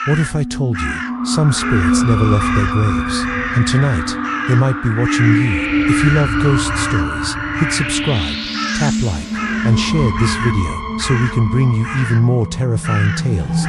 What if I told you some spirits never left their graves, and tonight they might be watching you? If you love ghost stories, hit subscribe, tap like, and share this video so we can bring you even more terrifying tales.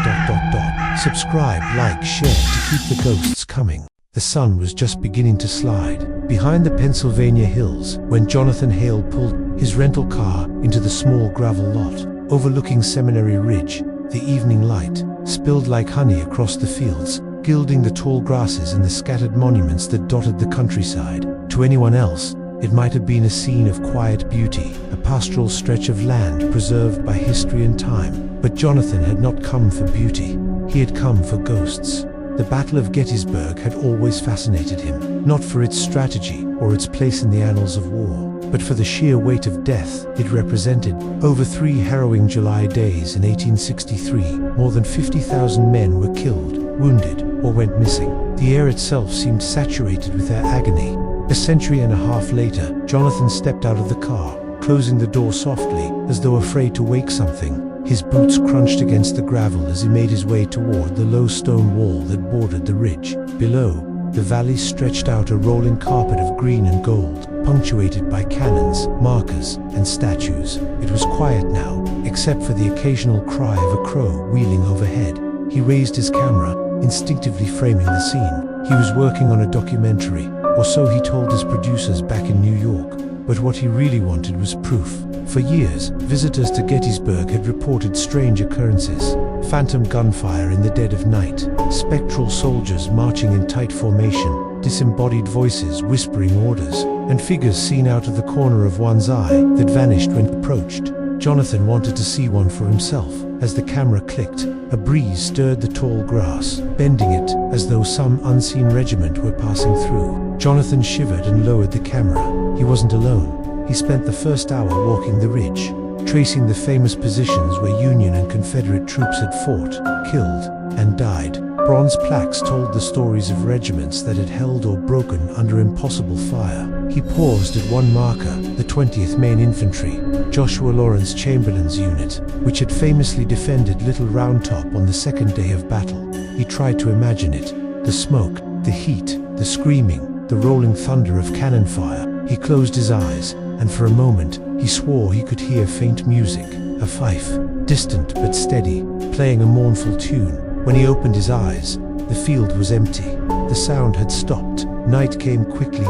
Subscribe, like, share to keep the ghosts coming. The sun was just beginning to slide behind the Pennsylvania hills when Jonathan Hale pulled his rental car into the small gravel lot overlooking Seminary Ridge. The evening light spilled like honey across the fields, gilding the tall grasses and the scattered monuments that dotted the countryside. To anyone else, it might have been a scene of quiet beauty, a pastoral stretch of land preserved by history and time. But Jonathan had not come for beauty. He had come for ghosts. The Battle of Gettysburg had always fascinated him, not for its strategy or its place in the annals of war, but for the sheer weight of death it represented. Over 3 harrowing July days in 1863, more than 50,000 men were killed, wounded, or went missing. The air itself seemed saturated with their agony. A century and a half later, Jonathan stepped out of the car, closing the door softly, as though afraid to wake something. His boots crunched against the gravel as he made his way toward the low stone wall that bordered the ridge. Below, the valley stretched out a rolling carpet of green and gold, punctuated by cannons, markers, and statues. It was quiet now, except for the occasional cry of a crow wheeling overhead. He raised his camera, instinctively framing the scene. He was working on a documentary, or so he told his producers back in New York. But what he really wanted was proof. For years, visitors to Gettysburg had reported strange occurrences: phantom gunfire in the dead of night, spectral soldiers marching in tight formation, disembodied voices whispering orders, and figures seen out of the corner of one's eye that vanished when approached. Jonathan wanted to see one for himself. As the camera clicked, a breeze stirred the tall grass, bending it as though some unseen regiment were passing through. Jonathan shivered and lowered the camera. He wasn't alone. He spent the first hour walking the ridge, tracing the famous positions where Union and Confederate troops had fought, killed, and died. Bronze plaques told the stories of regiments that had held or broken under impossible fire. He paused at one marker, the 20th Maine Infantry, Joshua Lawrence Chamberlain's unit, which had famously defended Little Round Top on the second day of battle. He tried to imagine it: the smoke, the heat, the screaming, the rolling thunder of cannon fire. He closed his eyes, and for a moment, he swore he could hear faint music, a fife, distant but steady, playing a mournful tune. When he opened his eyes, the field was empty. The sound had stopped. Night came quickly.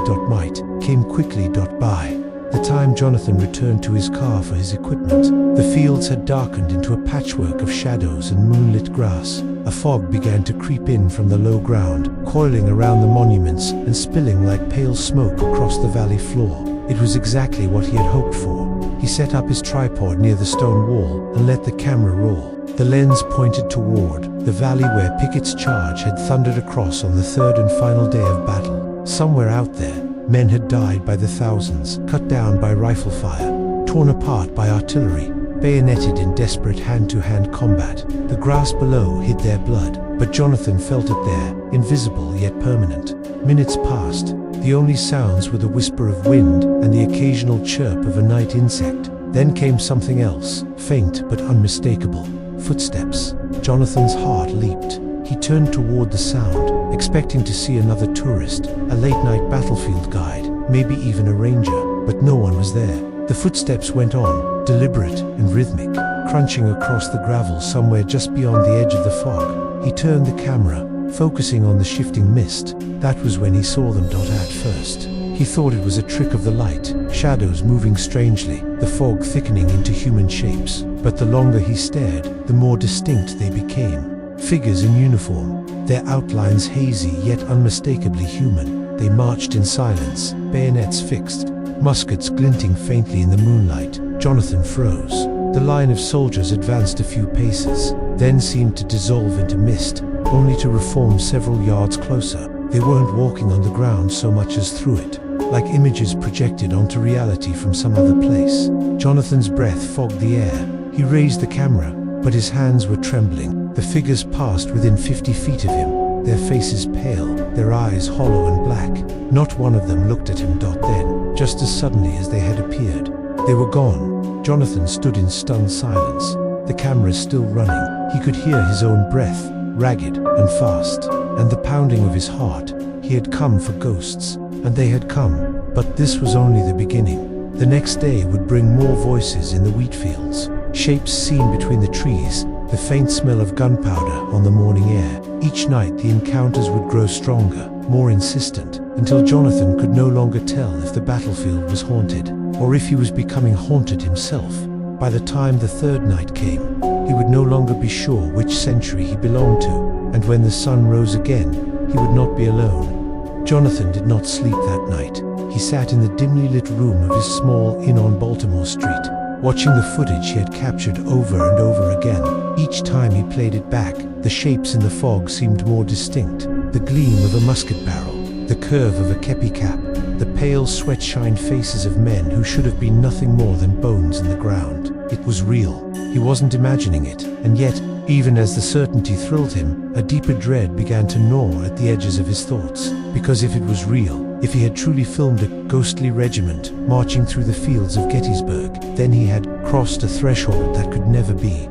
Came quickly. By the time Jonathan returned to his car for his equipment, the fields had darkened into a patchwork of shadows and moonlit grass. A fog began to creep in from the low ground, coiling around the monuments and spilling like pale smoke across the valley floor. It was exactly what he had hoped for. He set up his tripod near the stone wall and let the camera roll. The lens pointed toward the valley where Pickett's charge had thundered across on the third and final day of battle. Somewhere out there, men had died by the thousands, cut down by rifle fire, torn apart by artillery, bayoneted in desperate hand-to-hand combat. The grass below hid their blood, but Jonathan felt it there, invisible yet permanent. Minutes passed. The only sounds were the whisper of wind and the occasional chirp of a night insect. Then came something else, faint but unmistakable. Footsteps. Jonathan's heart leaped. He turned toward the sound, expecting to see another tourist, a late-night battlefield guide, maybe even a ranger, but no one was there. The footsteps went on, deliberate and rhythmic, crunching across the gravel somewhere just beyond the edge of the fog. He turned the camera, focusing on the shifting mist. That was when he saw them. At first, he thought it was a trick of the light, shadows moving strangely, the fog thickening into human shapes. But the longer he stared, the more distinct they became. Figures in uniform, their outlines hazy yet unmistakably human. They marched in silence, bayonets fixed, muskets glinting faintly in the moonlight. Jonathan froze. The line of soldiers advanced a few paces, then seemed to dissolve into mist, only to reform several yards closer. They weren't walking on the ground so much as through it, like images projected onto reality from some other place. Jonathan's breath fogged the air. He raised the camera, but his hands were trembling. The figures passed within 50 feet of him, their faces pale, their eyes hollow and black. Not one of them looked at him. Then, just as suddenly as they had appeared, they were gone. Jonathan stood in stunned silence, the camera still running. He could hear his own breath, ragged and fast, and the pounding of his heart. He had come for ghosts, and they had come, but this was only the beginning. The next day would bring more voices in the wheat fields, shapes seen between the trees, the faint smell of gunpowder on the morning air. Each night the encounters would grow stronger, more insistent, until Jonathan could no longer tell if the battlefield was haunted, or if he was becoming haunted himself. By the time the third night came, he would no longer be sure which century he belonged to, and when the sun rose again, he would not be alone. Jonathan did not sleep that night. He sat in the dimly lit room of his small inn on Baltimore Street, watching the footage he had captured over and over again. Each time he played it back, the shapes in the fog seemed more distinct. The gleam of a musket barrel, the curve of a kepi cap, the pale sweat-shined faces of men who should have been nothing more than bones in the ground. It was real. He wasn't imagining it, and yet, even as the certainty thrilled him, a deeper dread began to gnaw at the edges of his thoughts. Because if it was real, if he had truly filmed a ghostly regiment marching through the fields of Gettysburg, then he had crossed a threshold that could never be.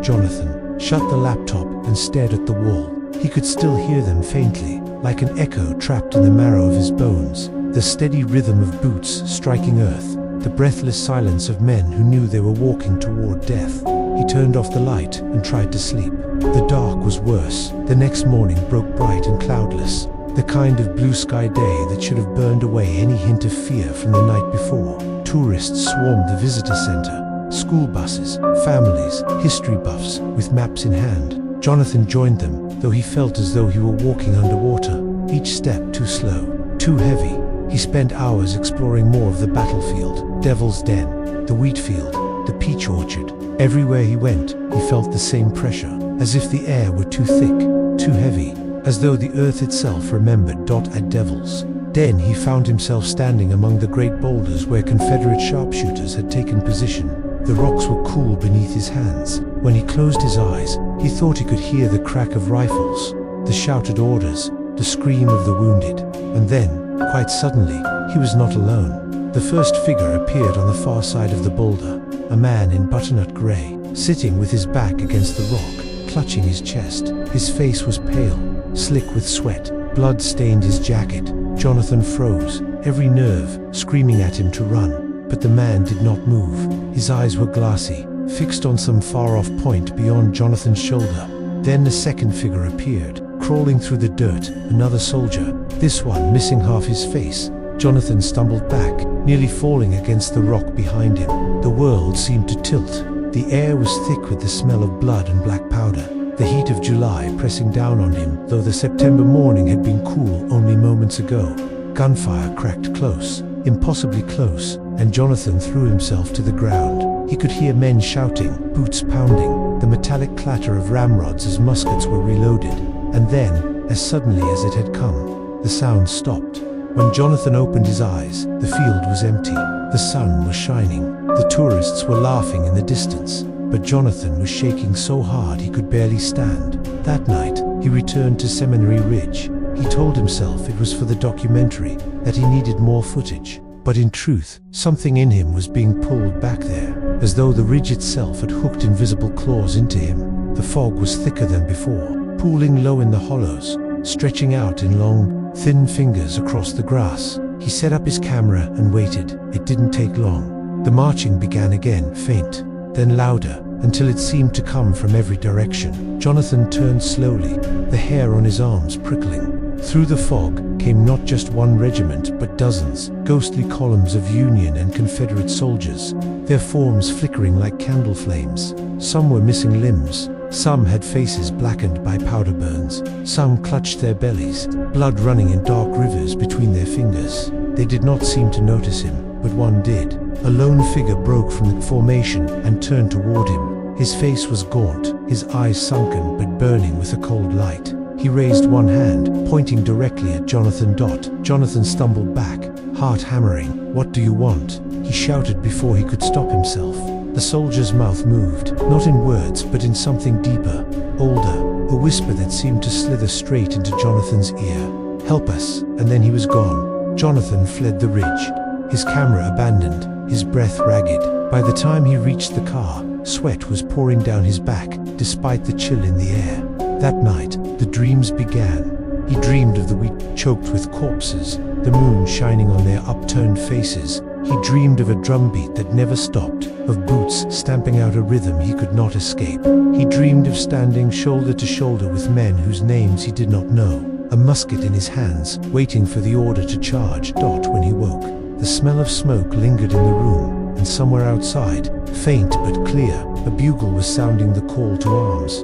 Jonathan shut the laptop and stared at the wall. He could still hear them faintly, like an echo trapped in the marrow of his bones. The steady rhythm of boots striking earth, the breathless silence of men who knew they were walking toward death. He turned off the light and tried to sleep. The dark was worse. The next morning broke bright and cloudless, the kind of blue sky day that should have burned away any hint of fear from the night before. Tourists swarmed the visitor center. School buses, families, history buffs with maps in hand. Jonathan joined them, though he felt as though he were walking underwater, each step too slow, too heavy. He spent hours exploring more of the battlefield, Devil's Den, the wheat field, the peach orchard. Everywhere he went, he felt the same pressure, as if the air were too thick, too heavy, as though the earth itself remembered. At Devil's Den, he found himself standing among the great boulders where Confederate sharpshooters had taken position. The rocks were cool beneath his hands. When he closed his eyes, he thought he could hear the crack of rifles, the shouted orders, the scream of the wounded. And then, quite suddenly, he was not alone. The first figure appeared on the far side of the boulder, a man in butternut gray, sitting with his back against the rock, clutching his chest. His face was pale, slick with sweat. Blood stained his jacket. Jonathan froze, every nerve screaming at him to run. But the man did not move. His eyes were glassy, fixed on some far-off point beyond Jonathan's shoulder. Then a second figure appeared, crawling through the dirt, another soldier, this one missing half his face. Jonathan stumbled back, nearly falling against the rock behind him. The world seemed to tilt. The air was thick with the smell of blood and black powder, the heat of July pressing down on him, though the September morning had been cool only moments ago. Gunfire cracked close, impossibly close, and Jonathan threw himself to the ground. He could hear men shouting, boots pounding, the metallic clatter of ramrods as muskets were reloaded. And then, as suddenly as it had come, the sound stopped. When Jonathan opened his eyes, the field was empty. The sun was shining. The tourists were laughing in the distance. But Jonathan was shaking so hard he could barely stand. That night, he returned to Seminary Ridge. He told himself it was for the documentary, that he needed more footage. But in truth, something in him was being pulled back there, as though the ridge itself had hooked invisible claws into him. The fog was thicker than before, pooling low in the hollows, stretching out in long, thin fingers across the grass. He set up his camera and waited. It didn't take long. The marching began again, faint, then louder, until it seemed to come from every direction. Jonathan turned slowly, the hair on his arms prickling. Through the fog came not just one regiment, but dozens, ghostly columns of Union and Confederate soldiers, their forms flickering like candle flames. Some were missing limbs, some had faces blackened by powder burns, some clutched their bellies, blood running in dark rivers between their fingers. They did not seem to notice him, but one did. A lone figure broke from the formation and turned toward him. His face was gaunt, his eyes sunken but burning with a cold light. He raised one hand, pointing directly at Jonathan. Jonathan stumbled back, heart hammering. "What do you want?" he shouted before he could stop himself. The soldier's mouth moved, not in words but in something deeper, older, a whisper that seemed to slither straight into Jonathan's ear. "Help us," and then he was gone. Jonathan fled the ridge, his camera abandoned, his breath ragged. By the time he reached the car, Sweat was pouring down his back, despite the chill in the air. That night, the dreams began. He dreamed of the week choked with corpses, the moon shining on their upturned faces. He dreamed of a drumbeat that never stopped, of boots stamping out a rhythm he could not escape. He dreamed of standing shoulder to shoulder with men whose names he did not know, a musket in his hands, waiting for the order to charge. When he woke, the smell of smoke lingered in the room, and somewhere outside, faint but clear, a bugle was sounding the call to arms.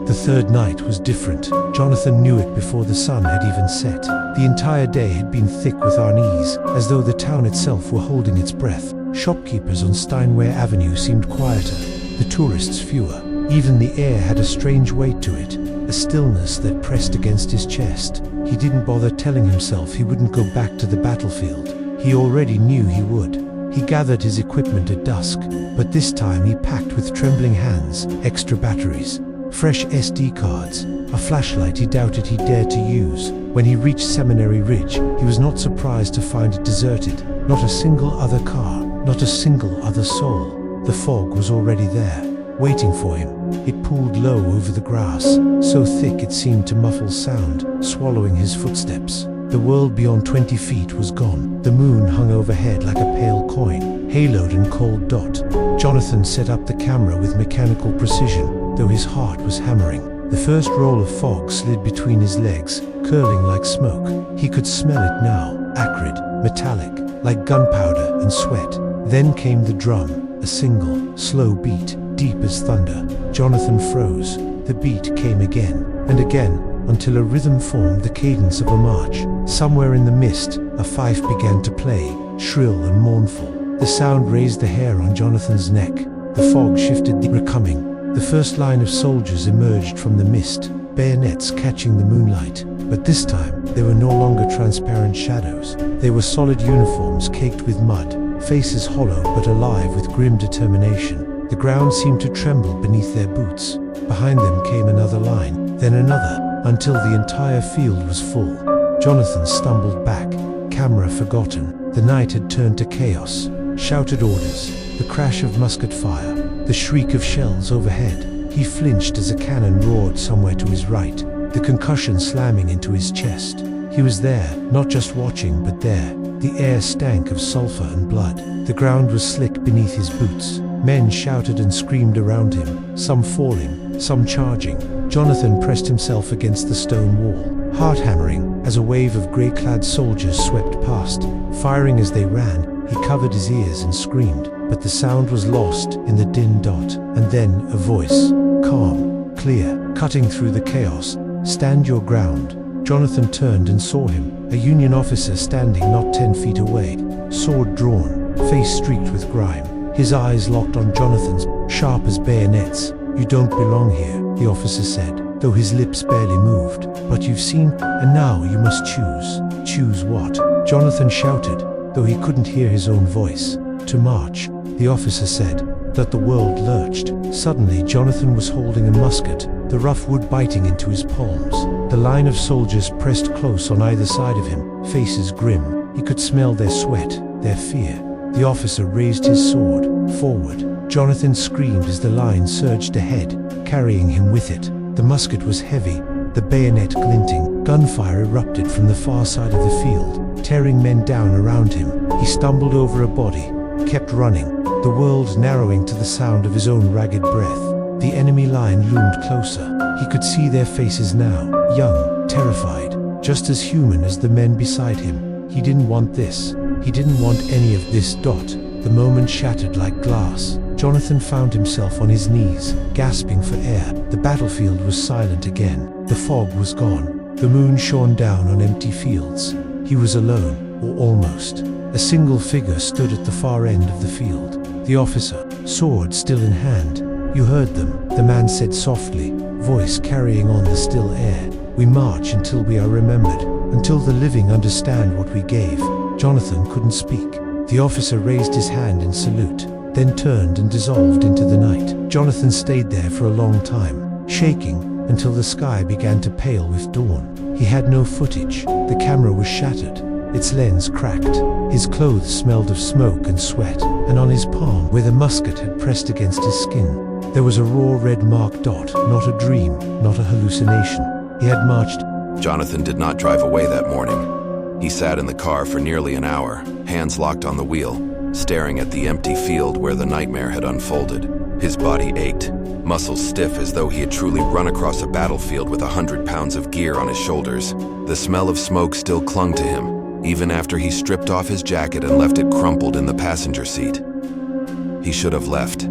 The third night was different. Jonathan knew it before the sun had even set. The entire day had been thick with unease, as though the town itself were holding its breath. Shopkeepers on Steinway Avenue seemed quieter, the tourists fewer. Even the air had a strange weight to it, a stillness that pressed against his chest. He didn't bother telling himself he wouldn't go back to the battlefield. He already knew he would. He gathered his equipment at dusk, but this time he packed with trembling hands, extra batteries, fresh SD cards, a flashlight he doubted he dared to use. When he reached Seminary Ridge, he was not surprised to find it deserted. Not a single other car, not a single other soul. The fog was already there, waiting for him. It pooled low over the grass, so thick it seemed to muffle sound, swallowing his footsteps. The world beyond 20 feet was gone. The moon hung overhead like a pale coin, haloed in cold dot. Jonathan set up the camera with mechanical precision, though his heart was hammering. The first roll of fog slid between his legs, curling like smoke. He could smell it now, acrid, metallic, like gunpowder and sweat. Then came the drum, a single, slow beat, deep as thunder. Jonathan froze. The beat came again, and again, until a rhythm formed the cadence of a march. Somewhere in the mist, a fife began to play, shrill and mournful. The sound raised the hair on Jonathan's neck. The fog shifted. They were coming. The first line of soldiers emerged from the mist, bayonets catching the moonlight. But this time, they were no longer transparent shadows. They were solid uniforms caked with mud, faces hollow but alive with grim determination. The ground seemed to tremble beneath their boots. Behind them came another line, then another, until the entire field was full. Jonathan stumbled back, camera forgotten. The night had turned to chaos. Shouted orders, the crash of musket fire, the shriek of shells overhead. He flinched as a cannon roared somewhere to his right, the concussion slamming into his chest. He was there, not just watching, but there. The air stank of sulfur and blood. The ground was slick beneath his boots. Men shouted and screamed around him, some falling, some charging. Jonathan pressed himself against the stone wall, heart hammering, as a wave of grey-clad soldiers swept past. Firing as they ran, he covered his ears and screamed, but the sound was lost in the dim dot. And then a voice, calm, clear, cutting through the chaos. "Stand your ground." Jonathan turned and saw him, a Union officer standing not 10 feet away, sword drawn, face streaked with grime. His eyes locked on Jonathan's, sharp as bayonets. "You don't belong here," the officer said, though his lips barely moved. "But you've seen, and now you must choose." "Choose what?" Jonathan shouted, though he couldn't hear his own voice. "To march," the officer said. That the world lurched. Suddenly Jonathan was holding a musket, the rough wood biting into his palms. The line of soldiers pressed close on either side of him, faces grim. He could smell their sweat, their fear. The officer raised his sword, forward. Jonathan screamed as the line surged ahead, carrying him with it. The musket was heavy, the bayonet glinting. Gunfire erupted from the far side of the field, tearing men down around him. He stumbled over a body, kept running, the world narrowing to the sound of his own ragged breath. The enemy line loomed closer. He could see their faces now, young, terrified, just as human as the men beside him. He didn't want this. He didn't want any of this. The moment shattered like glass. Jonathan found himself on his knees, gasping for air. The battlefield was silent again. The fog was gone. The moon shone down on empty fields. He was alone, or almost. A single figure stood at the far end of the field. The officer, sword still in hand. "You heard them," the man said softly, voice carrying on the still air. "We march until we are remembered, until the living understand what we gave." Jonathan couldn't speak. The officer raised his hand in salute, then turned and dissolved into the night. Jonathan stayed there for a long time, shaking, until the sky began to pale with dawn. He had no footage. The camera was shattered. its lens cracked. His clothes smelled of smoke and sweat, and on his palm, where the musket had pressed against his skin, there was a raw red marked dot. Not a dream, not a hallucination. He had marched. Jonathan did not drive away that morning. He sat in the car for nearly an hour, hands locked on the wheel, staring at the empty field where the nightmare had unfolded. His body ached, muscles stiff as though he had truly run across a battlefield with 100 pounds of gear on his shoulders. The smell of smoke still clung to him, even after he stripped off his jacket and left it crumpled in the passenger seat. He should have left.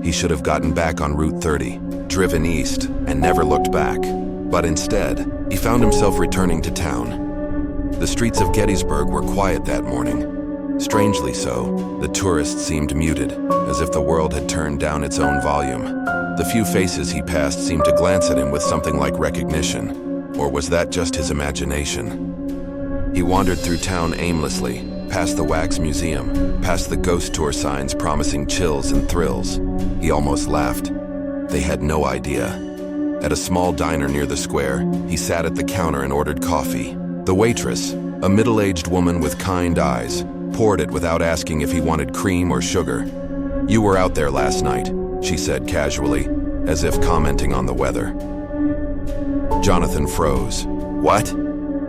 He should have gotten back on Route 30, driven east, and never looked back. But instead, he found himself returning to town. The streets of Gettysburg were quiet that morning. Strangely so, the tourists seemed muted, as if the world had turned down its own volume. The few faces he passed seemed to glance at him with something like recognition. Or was that just his imagination? He wandered through town aimlessly, past the Wax Museum, past the ghost tour signs promising chills and thrills. He almost laughed. They had no idea. At a small diner near the square, he sat at the counter and ordered coffee. The waitress, a middle-aged woman with kind eyes, poured it without asking if he wanted cream or sugar. "You were out there last night," she said casually, as if commenting on the weather. Jonathan froze. "What?"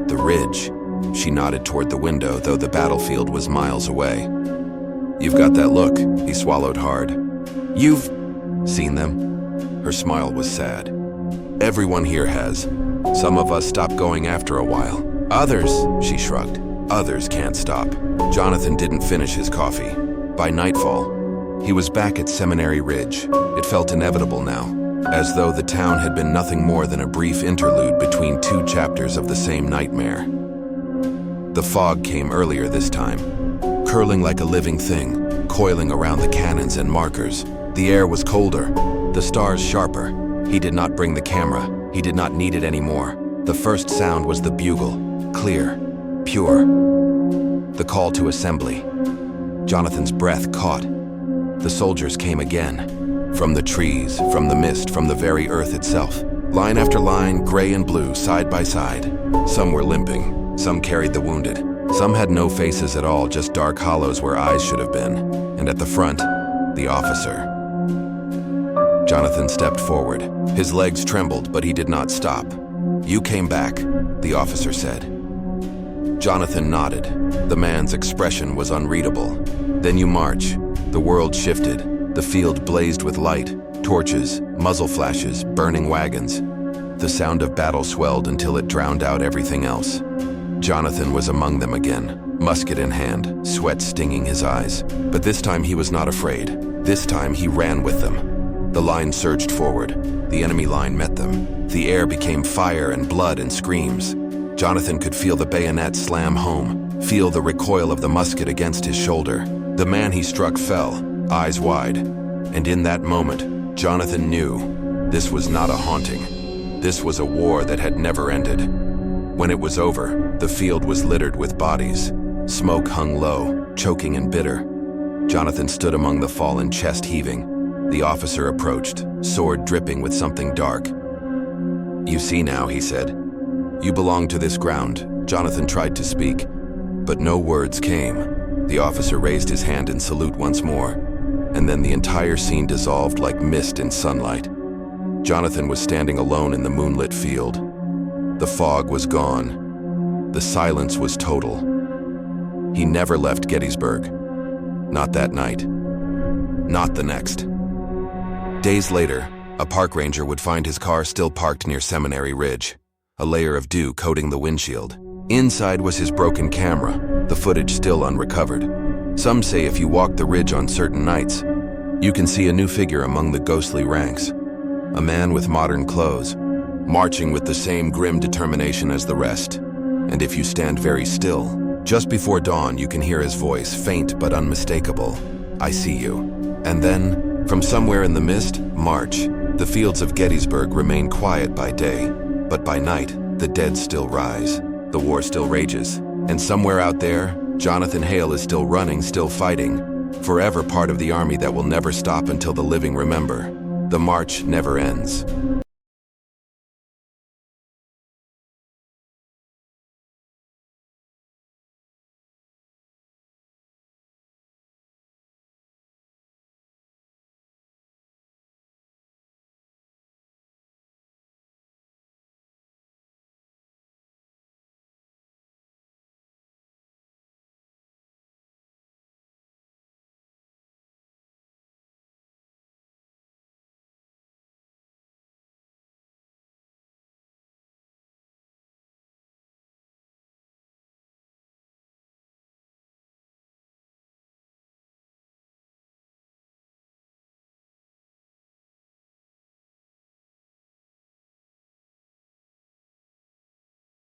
"The ridge." She nodded toward the window, though the battlefield was miles away. "You've got that look," he swallowed hard. "You've seen them?" Her smile was sad. "Everyone here has. Some of us stop going after a while. Others," she shrugged, "others can't stop." Jonathan didn't finish his coffee. By nightfall, he was back at Seminary Ridge. It felt inevitable now, as though the town had been nothing more than a brief interlude between two chapters of the same nightmare. The fog came earlier this time, curling like a living thing, coiling around the cannons and markers. The air was colder, the stars sharper. He did not bring the camera. He did not need it anymore. The first sound was the bugle, clear, pure. The call to assembly. Jonathan's breath caught. The soldiers came again. From the trees, from the mist, from the very earth itself. Line after line, gray and blue, side by side. Some were limping. Some carried the wounded. Some had no faces at all, just dark hollows where eyes should have been. And at the front, the officer. Jonathan stepped forward. His legs trembled, but he did not stop. "You came back," the officer said. Jonathan nodded. The man's expression was unreadable. "Then you march." The world shifted. The field blazed with light, torches, muzzle flashes, burning wagons. The sound of battle swelled until it drowned out everything else. Jonathan was among them again, musket in hand, sweat stinging his eyes. But this time he was not afraid. This time he ran with them. The line surged forward. The enemy line met them. The air became fire and blood and screams. Jonathan could feel the bayonet slam home, feel the recoil of the musket against his shoulder. The man he struck fell, eyes wide. And in that moment, Jonathan knew this was not a haunting. This was a war that had never ended. When it was over, the field was littered with bodies. Smoke hung low, choking and bitter. Jonathan stood among the fallen, chest heaving. The officer approached, sword dripping with something dark. "You see now," he said. "You belong to this ground." Jonathan tried to speak, but no words came. The officer raised his hand in salute once more, and then the entire scene dissolved like mist in sunlight. Jonathan was standing alone in the moonlit field. The fog was gone. The silence was total. He never left Gettysburg. Not that night. Not the next. Days later, a park ranger would find his car still parked near Seminary Ridge, a layer of dew coating the windshield. Inside was his broken camera, the footage still unrecovered. Some say if you walk the ridge on certain nights, you can see a new figure among the ghostly ranks. A man with modern clothes, marching with the same grim determination as the rest. And if you stand very still, just before dawn you can hear his voice, faint but unmistakable. "I see you." And then, from somewhere in the mist, march. The fields of Gettysburg remain quiet by day, but by night, the dead still rise. The war still rages. And somewhere out there, Jonathan Hale is still running, still fighting, forever part of the army that will never stop until the living remember. The march never ends.